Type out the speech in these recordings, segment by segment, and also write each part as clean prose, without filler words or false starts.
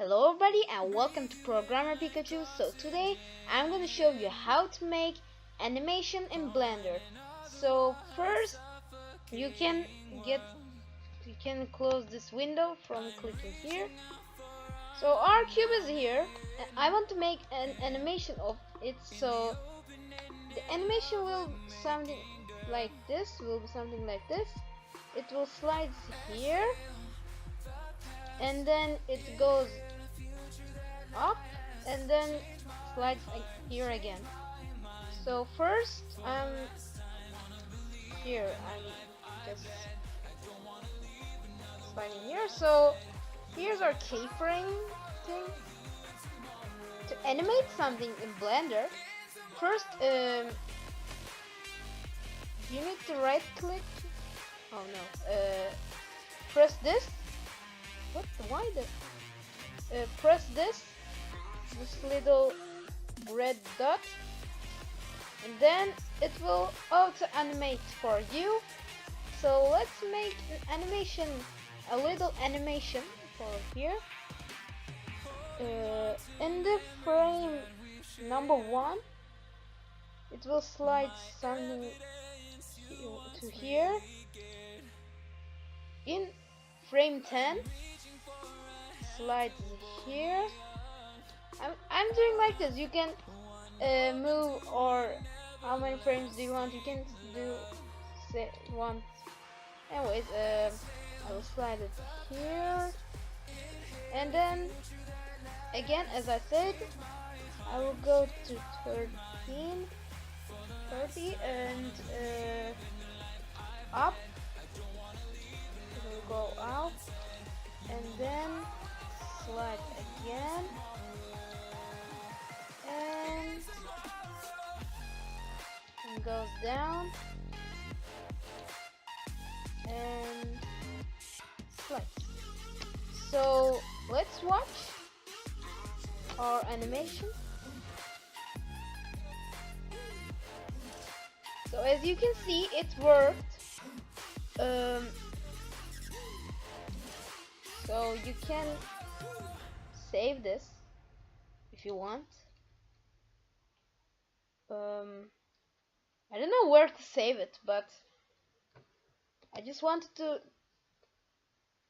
Hello everybody and welcome to Programmer Pikachu. So today I'm going to show you how to make animation in Blender. So first you can close this window from clicking here. So our cube is here and I want to make an animation of it. So the animation will be something like this, It will slide here and then it goes up and then slides here again. So first I'm just sliding here. So here's our keyframe thing. To animate something in Blender, first you need to right click. Oh no, press this. Press this little red dot and then it will auto animate for you. So let's make an animation, a little animation for here. In the frame number 1 it will slide something to here. In frame 10 slides here. I'm doing like this. You can move, or how many frames do you want? You can do say one. Anyways, I will slide it here, and then again, as I said, I will go to 30 and up. It will go out and then slide again and goes down and slides. So let's watch our animation. So as you can see, it worked. So you can save this if you want. I don't know where to save it, but I just wanted to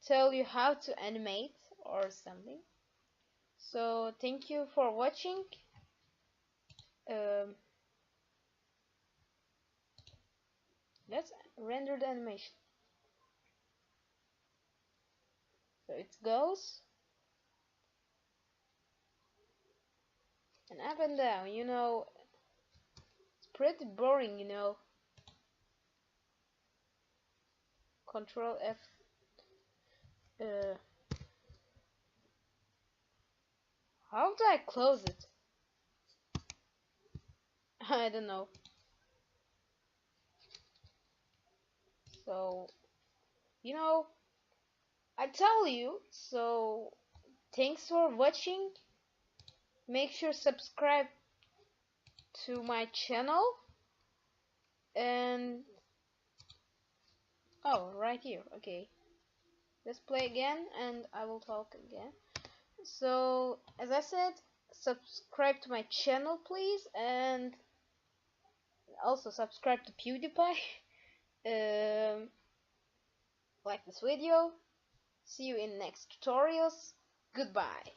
tell you how to animate or something. So thank you for watching. Let's render the animation. So it goes and up and down, it's pretty boring, Control F. How do I close it? I don't know. So I tell you. So thanks for watching. Make sure subscribe to my channel, and right here. Okay, let's play again and I will talk again. So as I said, subscribe to my channel please, and also subscribe to PewDiePie. Like this video. See you in next tutorials. Goodbye.